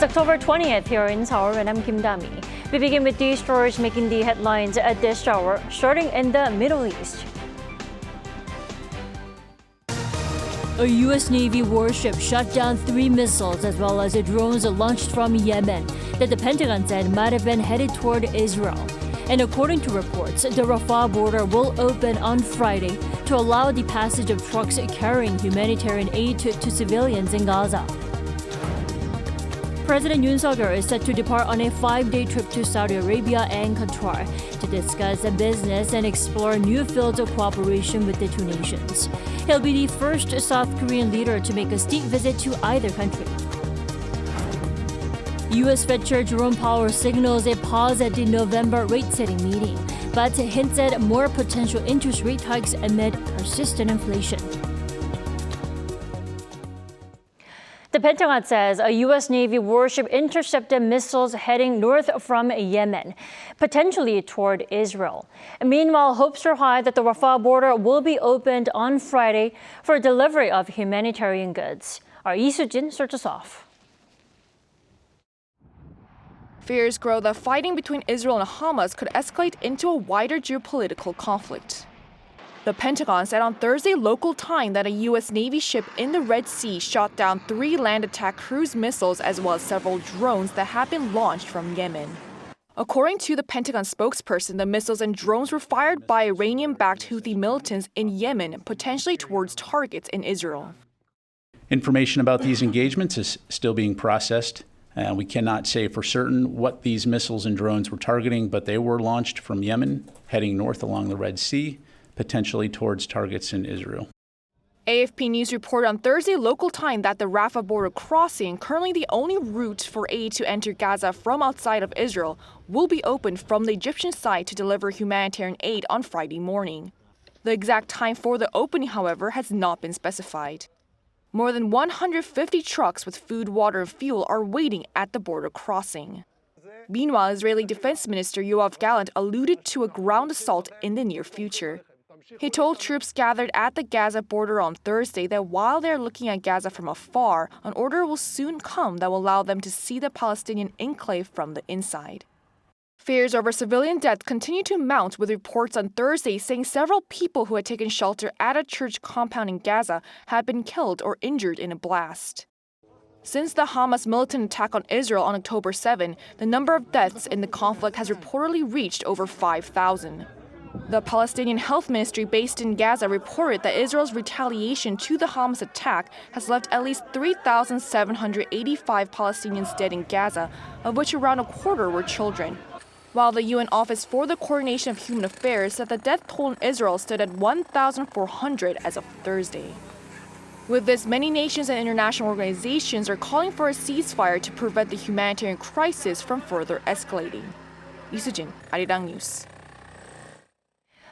It's October 20th here in Seoul, and I'm Kim Dami. We begin with these stories making the headlines at this hour, starting in the Middle East. A U.S. Navy warship shot down 3 missiles as well as drones launched from Yemen that the Pentagon said might have been headed toward Israel. And according to reports, the Rafah border will open on Friday to allow the passage of trucks carrying humanitarian aid to civilians in Gaza. President Yoon Suk-yeol is set to depart on a 5-day trip to Saudi Arabia and Qatar to discuss business and explore new fields of cooperation with the two nations. He'll be the first South Korean leader to make a state visit to either country. U.S. Fed Chair Jerome Powell signals a pause at the November rate-setting meeting, but hints at more potential interest rate hikes amid persistent inflation. The Pentagon says a U.S. Navy warship intercepted missiles heading north from Yemen, potentially toward Israel. Meanwhile, hopes are high that the Rafah border will be opened on Friday for delivery of humanitarian goods. Our Lee Soo-jin starts us off. Fears grow that fighting between Israel and Hamas could escalate into a wider geopolitical conflict. The Pentagon said on Thursday local time that a U.S. Navy ship in the Red Sea shot down 3 land attack cruise missiles as well as several drones that had been launched from Yemen. According to the Pentagon spokesperson, the missiles and drones were fired by Iranian-backed Houthi militants in Yemen, potentially towards targets in Israel. Information about these engagements is still being processed. We cannot say for certain what these missiles and drones were targeting, but they were launched from Yemen, heading north along the Red Sea, potentially towards targets in Israel. AFP News reported on Thursday local time that the Rafah border crossing, currently the only route for aid to enter Gaza from outside of Israel, will be opened from the Egyptian side to deliver humanitarian aid on Friday morning. The exact time for the opening, however, has not been specified. More than 150 trucks with food, water, and fuel are waiting at the border crossing. Meanwhile, Israeli Defense Minister Yoav Gallant alluded to a ground assault in the near future. He told troops gathered at the Gaza border on Thursday that while they're looking at Gaza from afar, an order will soon come that will allow them to see the Palestinian enclave from the inside. Fears over civilian deaths continue to mount, with reports on Thursday saying several people who had taken shelter at a church compound in Gaza had been killed or injured in a blast. Since the Hamas militant attack on Israel on October 7, the number of deaths in the conflict has reportedly reached over 5,000. The Palestinian Health Ministry based in Gaza reported that Israel's retaliation to the Hamas attack has left at least 3,785 Palestinians dead in Gaza, of which around a quarter were children. While the UN Office for the Coordination of Human Affairs said the death toll in Israel stood at 1,400 as of Thursday. With this, many nations and international organizations are calling for a ceasefire to prevent the humanitarian crisis from further escalating. Lee Soo-jin, Arirang News.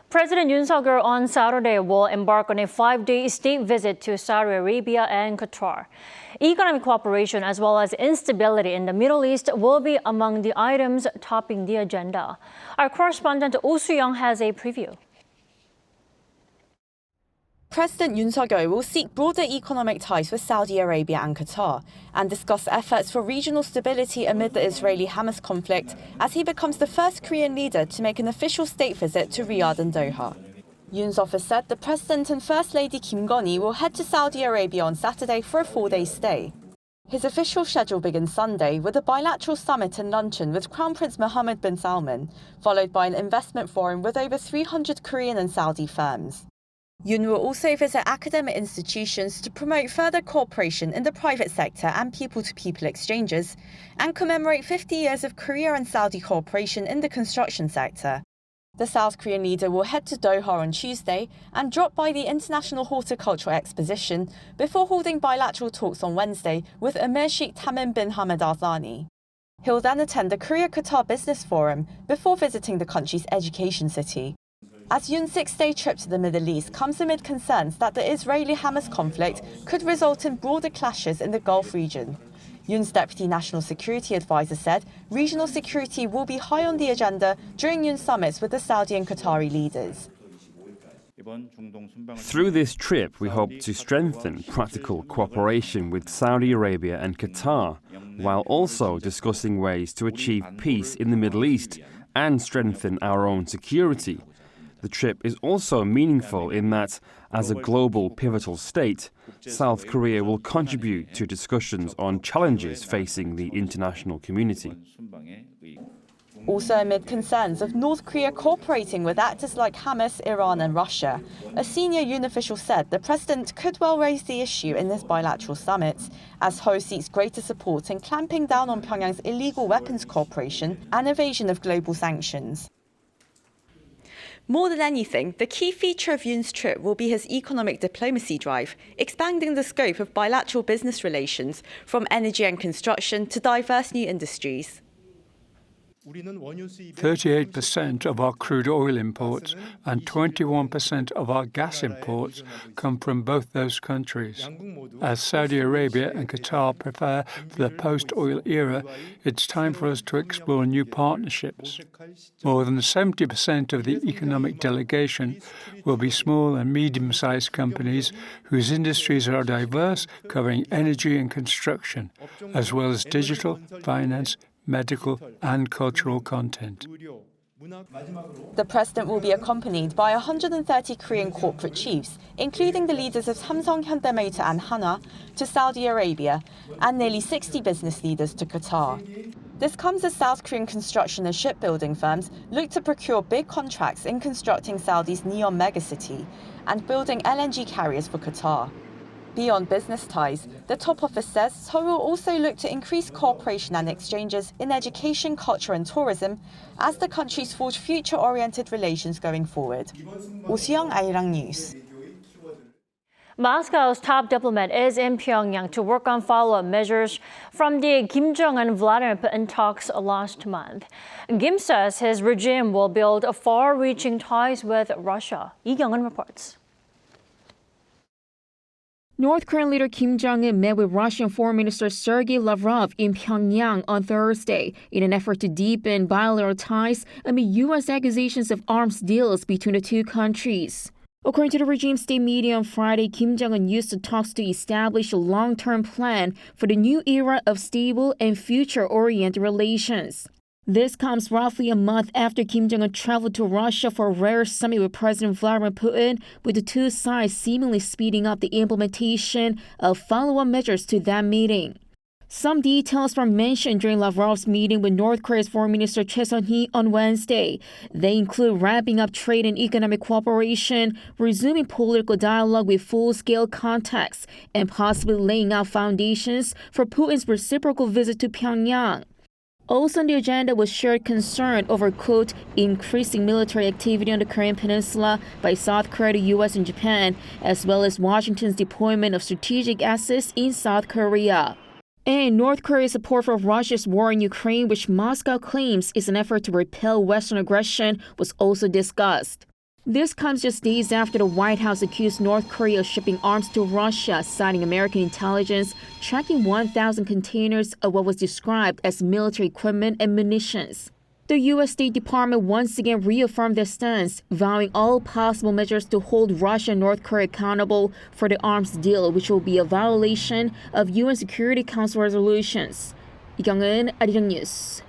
President Yoon Suk-yeol on Saturday will embark on a 5-day state visit to Saudi Arabia and Qatar. Economic cooperation as well as instability in the Middle East will be among the items topping the agenda. Our correspondent Oh Soo-young has a preview. President Yoon Suk-yeol will seek broader economic ties with Saudi Arabia and Qatar and discuss efforts for regional stability amid the Israeli-Hamas conflict as he becomes the first Korean leader to make an official state visit to Riyadh and Doha. Yoon's office said the President and First Lady Kim Gon-hee will head to Saudi Arabia on Saturday for a 4-day stay. His official schedule begins Sunday with a bilateral summit and luncheon with Crown Prince Mohammed bin Salman, followed by an investment forum with over 300 Korean and Saudi firms. Yoon will also visit academic institutions to promote further cooperation in the private sector and people-to-people exchanges, and commemorate 50 years of Korea and Saudi cooperation in the construction sector. The South Korean leader will head to Doha on Tuesday and drop by the International Horticultural Exposition before holding bilateral talks on Wednesday with Emir Sheikh Tamim bin Hamad Al Thani. He'll then attend the Korea-Qatar Business Forum before visiting the country's education city. As Yoon's 6-day trip to the Middle East comes amid concerns that the Israeli-Hamas conflict could result in broader clashes in the Gulf region. Yoon's Deputy National Security Advisor said regional security will be high on the agenda during Yoon's summits with the Saudi and Qatari leaders. Through this trip, we hope to strengthen practical cooperation with Saudi Arabia and Qatar, while also discussing ways to achieve peace in the Middle East and strengthen our own security. The trip is also meaningful in that, as a global pivotal state, South Korea will contribute to discussions on challenges facing the international community. Also amid concerns of North Korea cooperating with actors like Hamas, Iran and Russia, a senior UN official said the president could well raise the issue in this bilateral summit, as Ho seeks greater support in clamping down on Pyongyang's illegal weapons cooperation and evasion of global sanctions. More than anything, the key feature of Yoon's trip will be his economic diplomacy drive, expanding the scope of bilateral business relations from energy and construction to diverse new industries. 38% of our crude oil imports and 21% of our gas imports come from both those countries. As Saudi Arabia and Qatar prepare for the post-oil era, it's time for us to explore new partnerships. More than 70% of the economic delegation will be small and medium-sized companies whose industries are diverse, covering energy and construction, as well as digital, finance, medical and cultural content. The president will be accompanied by 130 Korean corporate chiefs, including the leaders of Samsung, Hyundai Motor and Hana, to Saudi Arabia, and nearly 60 business leaders to Qatar. This comes as South Korean construction and shipbuilding firms look to procure big contracts in constructing Saudi's Neom megacity and building LNG carriers for Qatar. Beyond business ties, the top office says Seoul will also look to increase cooperation and exchanges in education, culture and tourism as the countries forge future-oriented relations going forward. Bucheon Arirang News. Moscow's top diplomat is in Pyongyang to work on follow-up measures from the Kim Jong-un Vladimir Putin talks last month. Kim says his regime will build far-reaching ties with Russia. Lee Kyung-un reports. North Korean leader Kim Jong-un met with Russian Foreign Minister Sergei Lavrov in Pyongyang on Thursday in an effort to deepen bilateral ties amid U.S. accusations of arms deals between the two countries. According to the regime state media on Friday, Kim Jong-un used the talks to establish a long-term plan for the new era of stable and future-oriented relations. This comes roughly a month after Kim Jong-un traveled to Russia for a rare summit with President Vladimir Putin, with the two sides seemingly speeding up the implementation of follow-up measures to that meeting. Some details were mentioned during Lavrov's meeting with North Korea's Foreign Minister Choi Sun-hee on Wednesday. They include ramping up trade and economic cooperation, resuming political dialogue with full-scale contacts, and possibly laying out foundations for Putin's reciprocal visit to Pyongyang. Also on the agenda was shared concern over, quote, increasing military activity on the Korean peninsula by South Korea, the U.S. and Japan, as well as Washington's deployment of strategic assets in South Korea. And North Korea's support for Russia's war in Ukraine, which Moscow claims is an effort to repel Western aggression, was also discussed. This comes just days after the White House accused North Korea of shipping arms to Russia, citing American intelligence tracking 1,000 containers of what was described as military equipment and munitions. The U.S. State Department once again reaffirmed their stance, vowing all possible measures to hold Russia and North Korea accountable for the arms deal, which will be a violation of UN Security Council resolutions. Lee Kyung-un, Arirang News.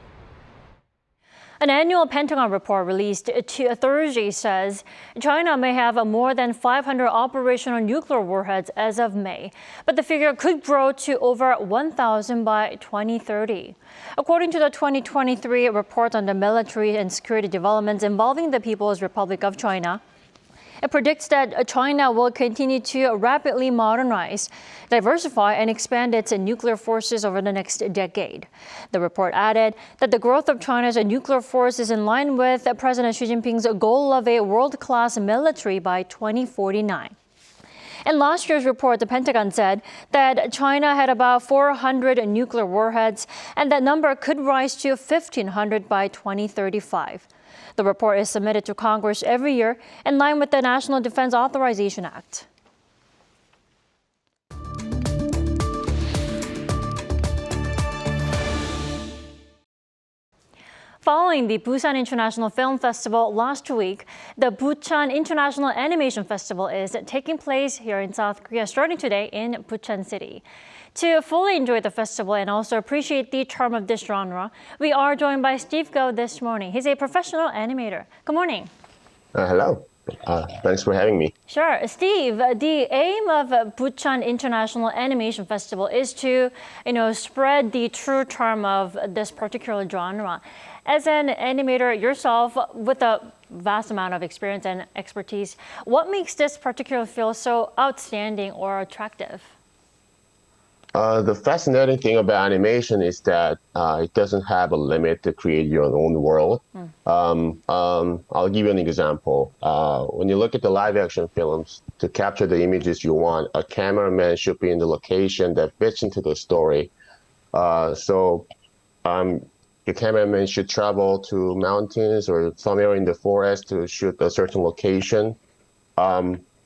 An annual Pentagon report released Thursday says China may have more than 500 operational nuclear warheads as of May, but the figure could grow to over 1,000 by 2030. According to the 2023 report on the military and security developments involving the People's Republic of China, it predicts that China will continue to rapidly modernize, diversify, and expand its nuclear forces over the next decade. The report added that the growth of China's nuclear force is in line with President Xi Jinping's goal of a world-class military by 2049. In last year's report, the Pentagon said that China had about 400 nuclear warheads, and that number could rise to 1,500 by 2035. The report is submitted to Congress every year in line with the National Defense Authorization Act. Following the Busan International Film Festival last week, the Bucheon International Animation Festival is taking place here in South Korea starting today in Bucheon City. To fully enjoy the festival and also appreciate the charm of this genre, we are joined by Steve Go this morning. He's a professional animator. Good morning. Hello. Thanks for having me. Sure. Steve, the aim of Bucheon International Animation Festival is to, spread the true charm of this particular genre. As an animator yourself with a vast amount of experience and expertise, what makes this particular field so outstanding or attractive? The fascinating thing about animation is that it doesn't have a limit to create your own world. I'll give you an example. When you look at the live action films, to capture the images you want, a cameraman should be in the location that fits into the story. The cameraman should travel to mountains or somewhere in the forest to shoot a certain location.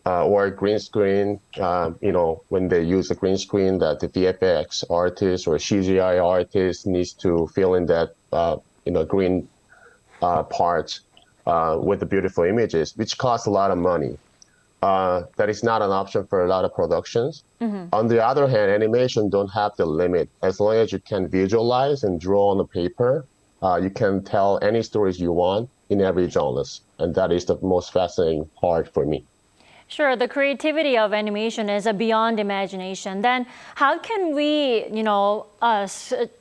Or green screen, when they use a green screen, that the VFX artist or CGI artist needs to fill in that, green part with the beautiful images, which costs a lot of money. That is not an option for a lot of productions. On the other hand, animation don't have the limit. As long as you can visualize and draw on the paper, you can tell any stories you want in every genre. And that is the most fascinating part for me. Sure, the creativity of animation is beyond imagination. Then how can we,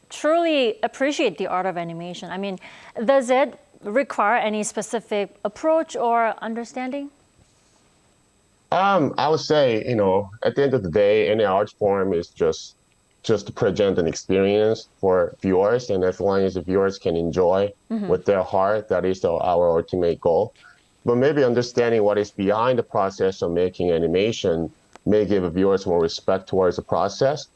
truly appreciate the art of animation? I mean, does it require any specific approach or understanding? I would say, at the end of the day, any art form is just to present an experience for viewers. And as long as the viewers can enjoy with their heart, that is our ultimate goal. But maybe understanding what is behind the process of making animation may give viewers more respect towards the process.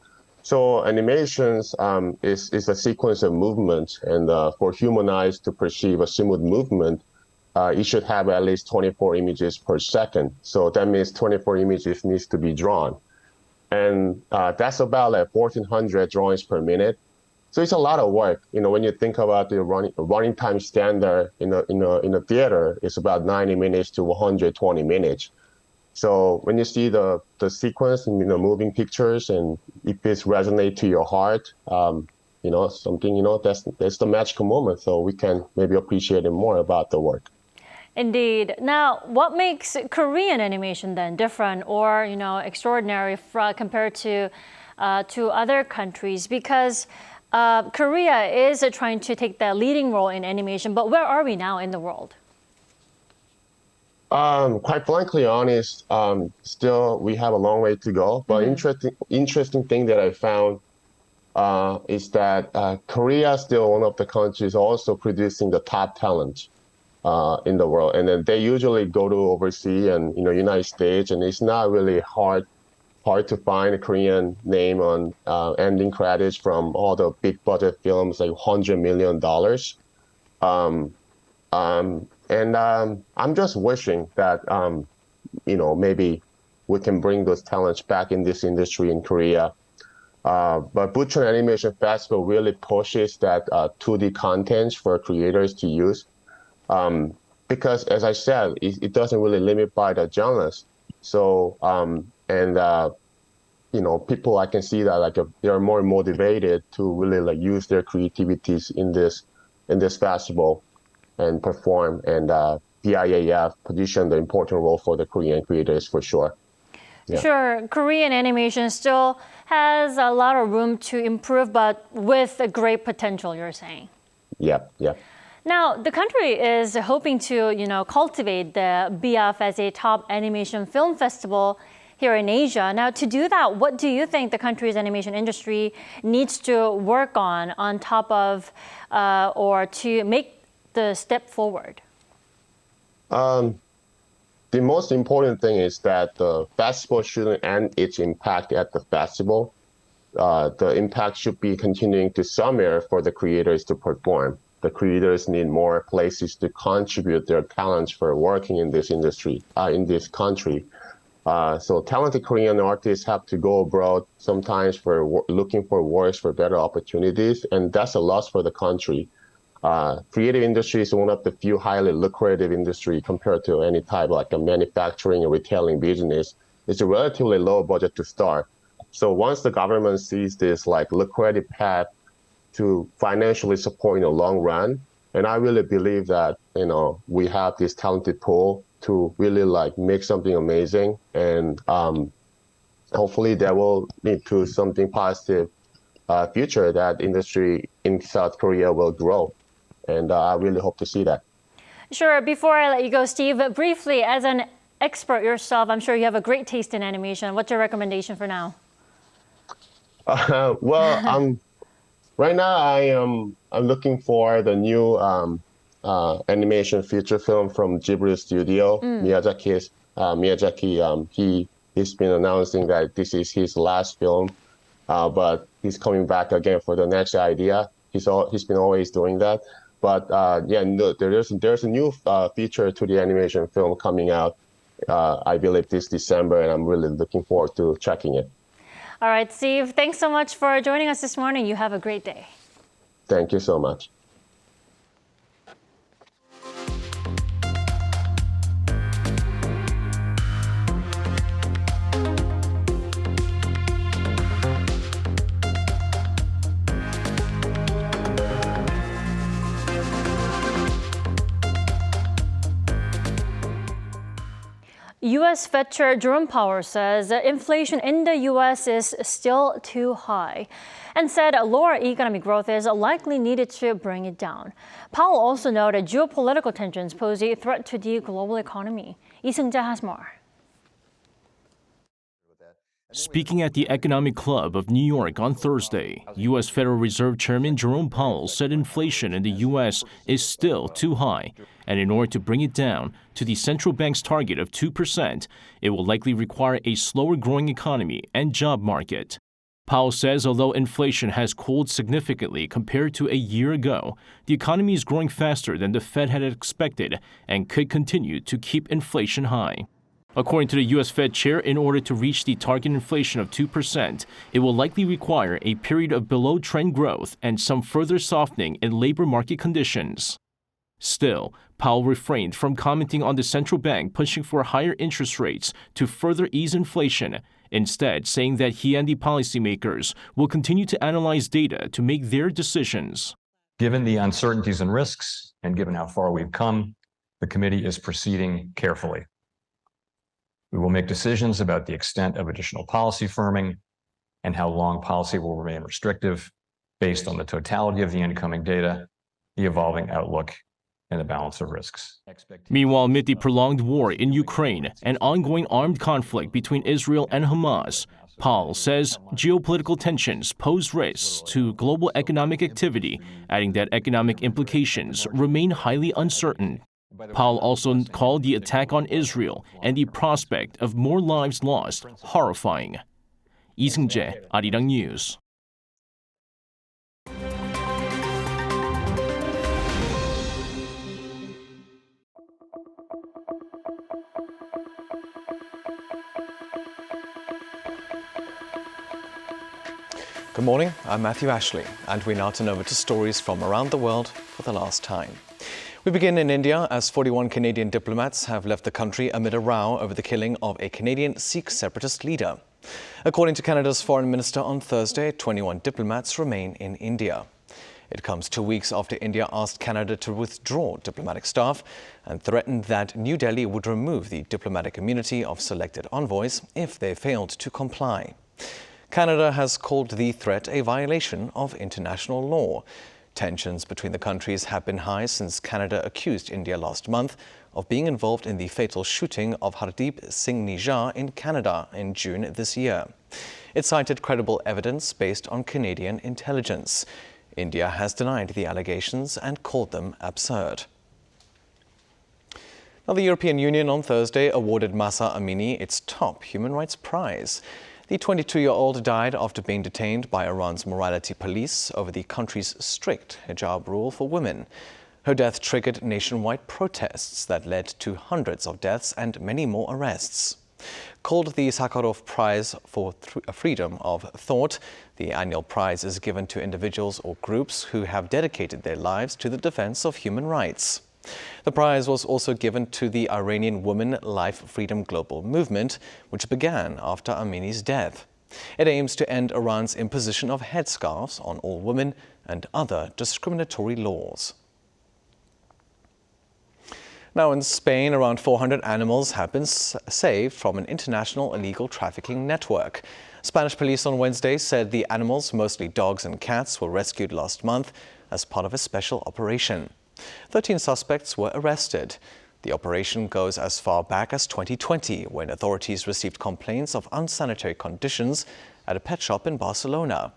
So animations is a sequence of movements, and for human eyes to perceive a smooth movement, it should have at least 24 images per second. So that means 24 images needs to be drawn. And that's about 1,400 drawings per minute. So it's a lot of work. When you think about the running time standard in a theater, it's about 90 minutes to 120 minutes. So when you see the sequence and moving pictures, and if it resonates to your heart, something that's the magical moment. So we can maybe appreciate it more about the work. Indeed. Now, what makes Korean animation then different or extraordinary compared to other countries? Because Korea is trying to take the leading role in animation, but where are we now in the world? Quite frankly honest, still we have a long way to go. But interesting thing that I found is that Korea is still one of the countries also producing the top talent in the world. And then they usually go to overseas and United States, and it's not really hard to find a Korean name on ending credits from all the big budget films, like $100 million. I'm just wishing that, maybe we can bring those talents back in this industry in Korea. But Bucheon Animation Festival really pushes that 2D content for creators to use. Because as I said, it doesn't really limit by the genres. So, people, I can see that they are more motivated to really use their creativities in this festival and perform. And PIAF position the important role for the Korean creators for sure. Yeah. Sure, Korean animation still has a lot of room to improve, but with a great potential, you're saying. Yeah. Now, the country is hoping to, cultivate the BF as a top animation film festival here in Asia. Now, to do that, what do you think the country's animation industry needs to work on top of, or to make the step forward? The most important thing is that the festival shouldn't end its impact at the festival. The impact should be continuing to somewhere for the creators to perform. The creators need more places to contribute their talents for working in this industry, in this country. So talented Korean artists have to go abroad sometimes for looking for works for better opportunities, and that's a loss for the country. Creative industry is one of the few highly lucrative industry compared to any type like a manufacturing and retailing business. It's a relatively low budget to start. So once the government sees this like lucrative path to financially support in the long run, and I really believe that, we have this talented pool to really like make something amazing, and hopefully that will lead to something positive future that industry in South Korea will grow. And I really hope to see that. Sure. Before I let you go, Steve, briefly, as an expert yourself, I'm sure you have a great taste in animation. What's your recommendation for now? Well, right now I'm looking for the new animation feature film from Ghibli Studio. Miyazaki, he's been announcing that this is his last film, but he's coming back again for the next idea. He's been always doing that. But no, there's a new feature to the animation film coming out, I believe this December, and I'm really looking forward to checking it. All right, Steve, thanks so much for joining us this morning. You have a great day. Thank you so much. U.S. Fed Chair Jerome Powell says inflation in the U.S. is still too high and said lower economic growth is likely needed to bring it down. Powell also noted geopolitical tensions pose a threat to the global economy. Lee Seung-jae has more. Speaking at the Economic Club of New York on Thursday, U.S. Federal Reserve Chairman Jerome Powell said inflation in the U.S. is still too high, and in order to bring it down to the central bank's target of 2%, it will likely require a slower-growing economy and job market. Powell says although inflation has cooled significantly compared to a year ago, the economy is growing faster than the Fed had expected and could continue to keep inflation high. According to the U.S. Fed chair, in order to reach the target inflation of 2%, it will likely require a period of below-trend growth and some further softening in labor market conditions. Still, Powell refrained from commenting on the central bank pushing for higher interest rates to further ease inflation, instead saying that he and the policymakers will continue to analyze data to make their decisions. Given the uncertainties and risks, and given how far we've come, the committee is proceeding carefully. We will make decisions about the extent of additional policy firming and how long policy will remain restrictive based on the totality of the incoming data, the evolving outlook, and the balance of risks. Meanwhile, amid the prolonged war in Ukraine and ongoing armed conflict between Israel and Hamas, Powell says geopolitical tensions pose risks to global economic activity, adding that economic implications remain highly uncertain. Powell also called the attack on Israel and the prospect of more lives lost horrifying. Lee Seung-jae, Arirang News. Good morning, I'm Matthew Ashley, and we now turn over to stories from around the world for the last time. We begin in India as 41 Canadian diplomats have left the country amid a row over the killing of a Canadian Sikh separatist leader. According to Canada's foreign minister on Thursday, 21 diplomats remain in India. It comes 2 weeks after India asked Canada to withdraw diplomatic staff and threatened that New Delhi would remove the diplomatic immunity of selected envoys if they failed to comply. Canada has called the threat a violation of international law. Tensions between the countries have been high since Canada accused India last month of being involved in the fatal shooting of Hardeep Singh Nijjar in Canada in June this year. It cited credible evidence based on Canadian intelligence. India has denied the allegations and called them absurd. Now, the European Union on Thursday awarded Mahsa Amini its top human rights prize. The 22-year-old died after being detained by Iran's morality police over the country's strict hijab rule for women. Her death triggered nationwide protests that led to hundreds of deaths and many more arrests. Called the Sakharov Prize for Freedom of Thought, the annual prize is given to individuals or groups who have dedicated their lives to the defense of human rights. The prize was also given to the Iranian Women Life Freedom Global Movement, which began after Amini's death. It aims to end Iran's imposition of headscarves on all women and other discriminatory laws. Now in Spain, around 400 animals have been saved from an international illegal trafficking network. Spanish police on Wednesday said the animals, mostly dogs and cats, were rescued last month as part of a special operation. 13 suspects were arrested. The operation goes as far back as 2020, when authorities received complaints of unsanitary conditions at a pet shop in Barcelona.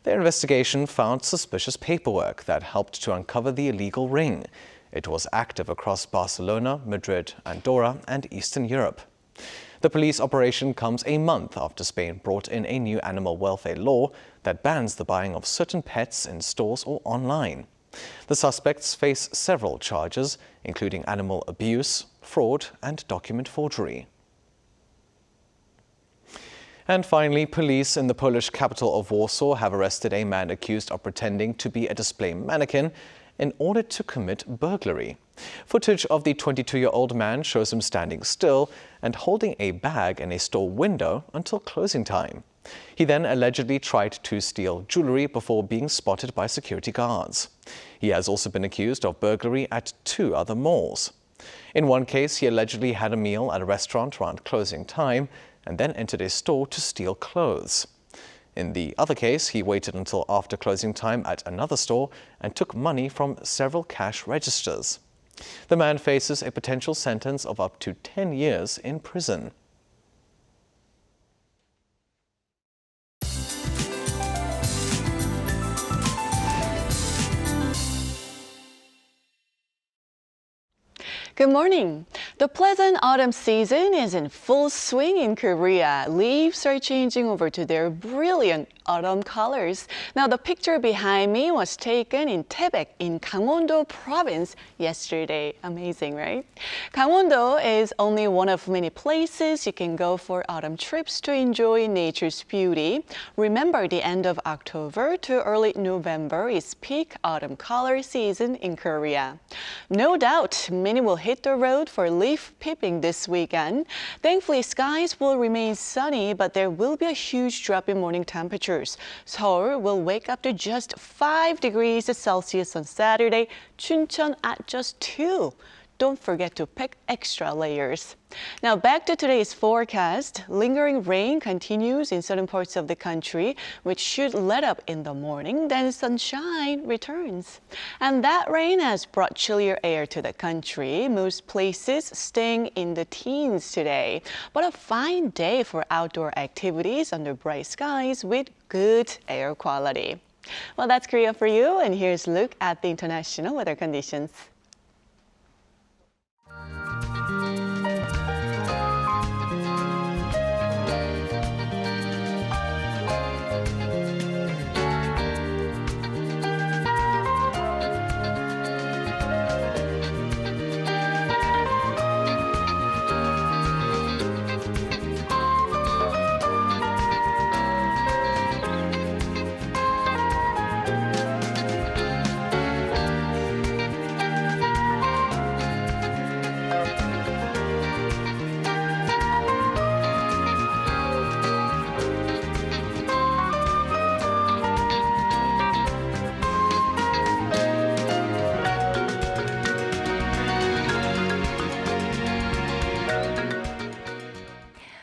Their investigation found suspicious paperwork that helped to uncover the illegal ring. It was active across Barcelona, Madrid, Andorra, and Eastern Europe. The police operation comes a month after Spain brought in a new animal welfare law that bans the buying of certain pets in stores or online. The suspects face several charges, including animal abuse, fraud, and document forgery. And finally, police in the Polish capital of Warsaw have arrested a man accused of pretending to be a display mannequin in order to commit burglary. Footage of the 22-year-old man shows him standing still and holding a bag in a store window until closing time. He then allegedly tried to steal jewelry before being spotted by security guards. He has also been accused of burglary at 2 other malls. In one case, he allegedly had a meal at a restaurant around closing time and then entered a store to steal clothes. In the other case, he waited until after closing time at another store and took money from several cash registers. The man faces a potential sentence of up to 10 years in prison. Good morning. The pleasant autumn season is in full swing in Korea. Leaves are changing over to their brilliant autumn colors. Now, the picture behind me was taken in Taebaek in Gangwon-do province yesterday. Amazing, right? Gangwon-do is only one of many places you can go for autumn trips to enjoy nature's beauty. Remember, the end of October to early November is peak autumn color season in Korea. No doubt, many will hit the road for leaf peeping this weekend. Thankfully, skies will remain sunny, but there will be a huge drop in morning temperatures. Seoul will wake up to just 5 degrees Celsius on Saturday, Chuncheon at just 2. Don't forget to pack extra layers. Now back to today's forecast. Lingering rain continues in certain parts of the country, which should let up in the morning. Then sunshine returns. And that rain has brought chillier air to the country. Most places staying in the teens today. But a fine day for outdoor activities under bright skies with good air quality. Well, that's Korea for you. And here's a look at the international weather conditions.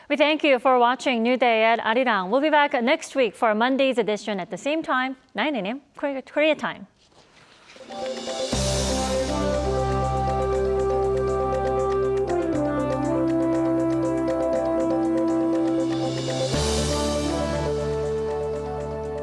We thank you for watching New Day at Arirang. We'll be back next week for Monday's edition at the same time, 9 a.m. Korea time.